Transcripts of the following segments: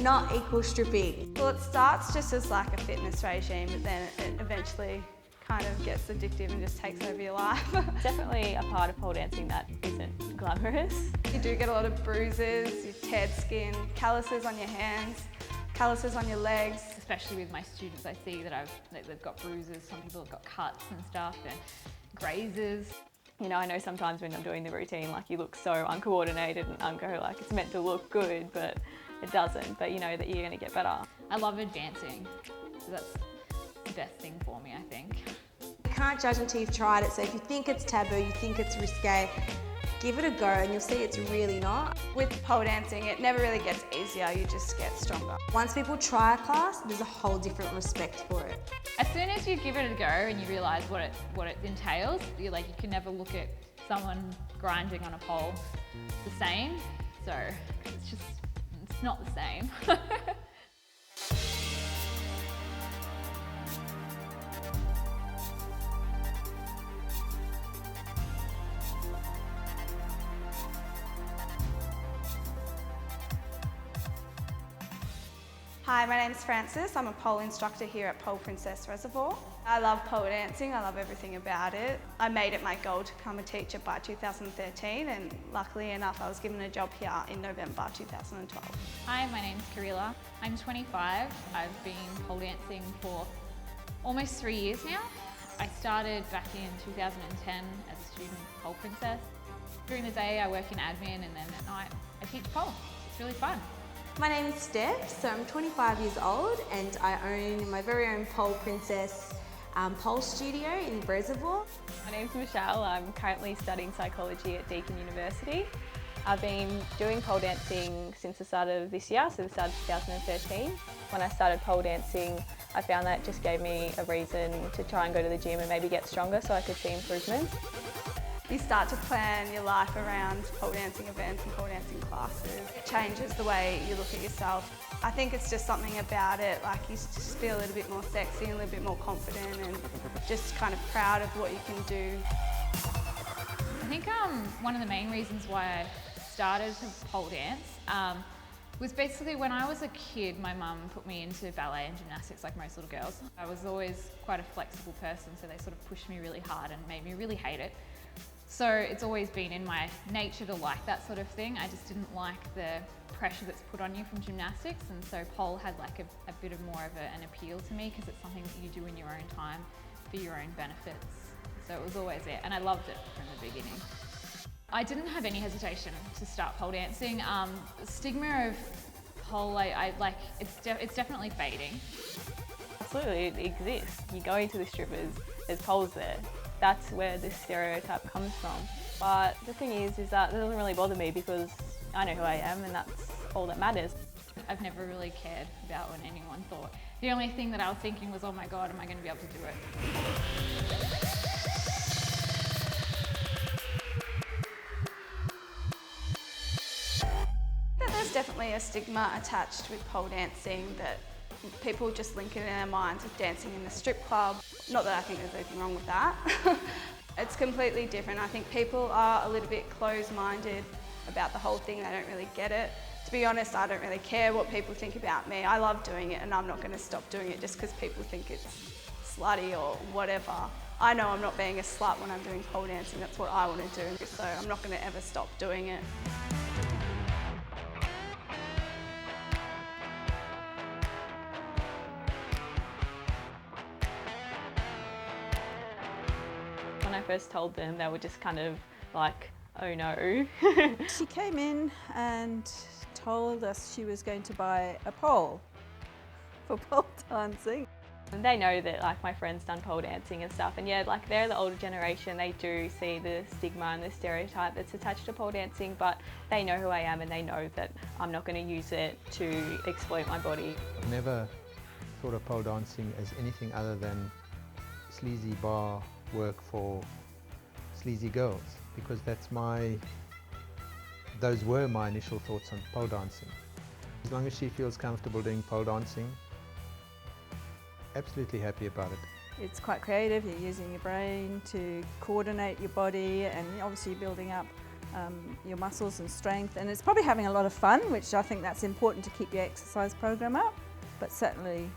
not equal stripping. Well, it starts just as like a fitness regime, but then it eventually kind of gets addictive and just takes over your life. Definitely a part of pole dancing that isn't glamorous. You do get a lot of bruises, your teared skin, calluses on your hands, calluses on your legs. Especially with my students, I see that they've got bruises, some people have got cuts and stuff, and grazes. You know, I know sometimes when I'm doing the routine, like you look so uncoordinated and unco, like it's meant to look good, but it doesn't. But you know that you're going to get better. I love advancing, so that's the best thing for me, I think. You can't judge until you've tried it, so if you think it's taboo, you think it's risque, give it a go and you'll see it's really not. With pole dancing, it never really gets easier, you just get stronger. Once people try a class, there's a whole different respect for it. As soon as you give it a go and you realise what it entails, you can never look at someone grinding on a pole the same. So it's not the same. Hi, my name's Frances. I'm a pole instructor here at Pole Princess Reservoir. I love pole dancing, I love everything about it. I made it my goal to become a teacher by 2013 and luckily enough I was given a job here in November 2012. Hi, my name's Karila. I'm 25. I've been pole dancing for almost 3 years now. I started back in 2010 as a student pole princess. During the day I work in admin and then at night I teach pole. It's really fun. My name is Steph, so I'm 25 years old and I own my very own Pole Princess pole studio in Reservoir. My name's Michelle. I'm currently studying psychology at Deakin University. I've been doing pole dancing since the start of this year, so the start of 2013. When I started pole dancing, I found that it just gave me a reason to try and go to the gym and maybe get stronger so I could see improvements. You start to plan your life around pole dancing events and pole dancing classes. It changes the way you look at yourself. I think it's just something about it, like you just feel a little bit more sexy and a little bit more confident and just kind of proud of what you can do. I think one of the main reasons why I started to pole dance was basically when I was a kid, my mum put me into ballet and gymnastics like most little girls. I was always quite a flexible person, so they sort of pushed me really hard and made me really hate it. So it's always been in my nature to like that sort of thing. I just didn't like the pressure that's put on you from gymnastics, and so pole had like a bit of more of an appeal to me because it's something that you do in your own time for your own benefits. So it was always there, and I loved it from the beginning. I didn't have any hesitation to start pole dancing. The stigma of pole, it's definitely fading. Absolutely, it exists. You go into the strippers, there's poles there. That's where this stereotype comes from. But the thing is that it doesn't really bother me because I know who I am and that's all that matters. I've never really cared about what anyone thought. The only thing that I was thinking was, oh my God, am I going to be able to do it? There's definitely a stigma attached with pole dancing that people just link it in their minds with dancing in the strip club. Not that I think there's anything wrong with that. It's completely different. I think people are a little bit closed-minded about the whole thing. They don't really get it. To be honest, I don't really care what people think about me. I love doing it and I'm not going to stop doing it just because people think it's slutty or whatever. I know I'm not being a slut when I'm doing pole dancing. That's what I want to do, so I'm not going to ever stop doing it. When I first told them, they were just kind of like, oh no. She came in and told us she was going to buy a pole for pole dancing. And they know that like my friend's done pole dancing and stuff, and yeah, like they're the older generation, they do see the stigma and the stereotype that's attached to pole dancing, but they know who I am and they know that I'm not going to use it to exploit my body. I never thought of pole dancing as anything other than sleazy bar work for sleazy girls, because those were my initial thoughts on pole dancing. As long as she feels comfortable doing pole dancing, absolutely happy about it. It's quite creative. You're using your brain to coordinate your body and obviously building up your muscles and strength, and it's probably having a lot of fun, which I think that's important to keep your exercise program up. But certainly,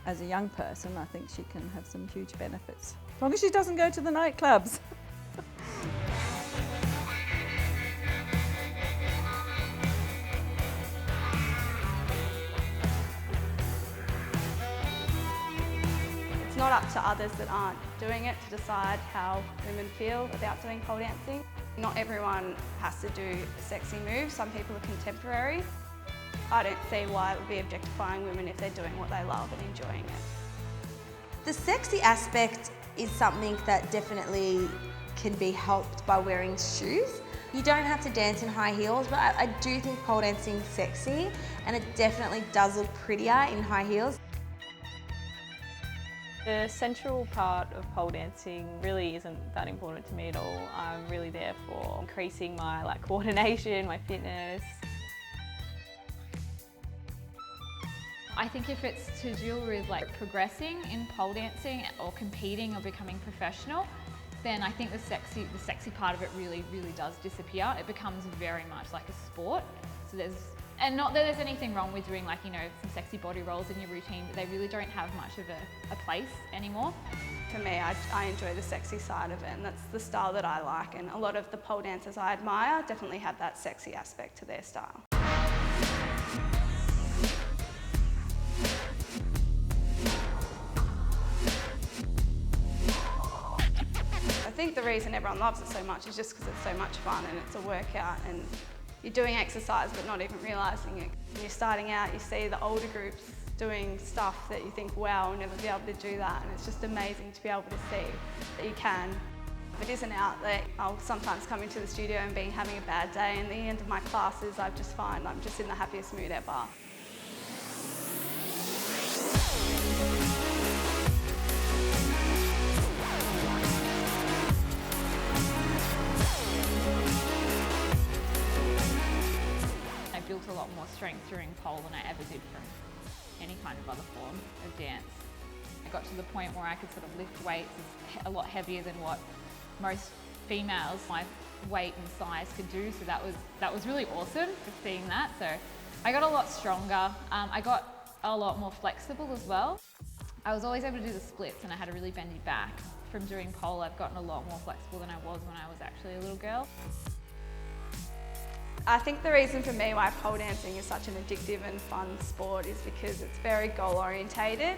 as a young person, I think she can have some huge benefits, as long as she doesn't go to the nightclubs. It's not up to others that aren't doing it to decide how women feel about doing pole dancing. Not everyone has to do a sexy move. Some people are contemporary. I don't see why it would be objectifying women if they're doing what they love and enjoying it. The sexy aspect is something that definitely can be helped by wearing shoes. You don't have to dance in high heels, but I do think pole dancing is sexy, and it definitely does look prettier in high heels. The central part of pole dancing really isn't that important to me at all. I'm really there for increasing my coordination, my fitness. I think if it's to do with progressing in pole dancing or competing or becoming professional, then I think the sexy part of it really does disappear. It becomes very much like a sport. So and not that there's anything wrong with doing some sexy body rolls in your routine, but they really don't have much of a place anymore. For me, I enjoy the sexy side of it, and that's the style that I like, and a lot of the pole dancers I admire definitely have that sexy aspect to their style. I think the reason everyone loves it so much is just because it's so much fun and it's a workout, and you're doing exercise but not even realising it. When you're starting out, you see the older groups doing stuff that you think, wow, I'll never be able to do that, and it's just amazing to be able to see that you can. If it isn't out there, I'll sometimes come into the studio and be having a bad day, and at the end of my classes I just find I'm just in the happiest mood ever. I built a lot more strength during pole than I ever did from any kind of other form of dance. I got to the point where I could sort of lift weights a lot heavier than what most females my weight and size could do, so that was really awesome for seeing that. So I got a lot stronger. I got a lot more flexible as well. I was always able to do the splits, and I had a really bendy back. From doing pole, I've gotten a lot more flexible than I was when I was actually a little girl. I think the reason for me why pole dancing is such an addictive and fun sport is because it's very goal orientated.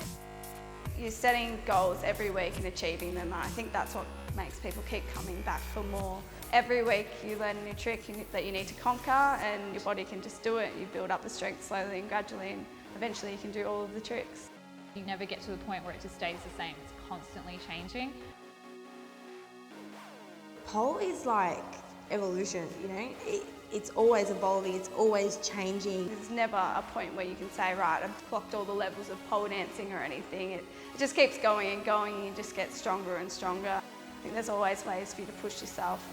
You're setting goals every week and achieving them, and I think that's what makes people keep coming back for more. Every week you learn a new trick that you need to conquer, and your body can just do it. You build up the strength slowly and gradually, and eventually you can do all of the tricks. You never get to the point where it just stays the same. It's constantly changing. Pole is like evolution, it's always evolving, it's always changing. There's never a point where you can say, right, I've clocked all the levels of pole dancing or anything. It just keeps going and going, and you just get stronger and stronger. I think there's always ways for you to push yourself.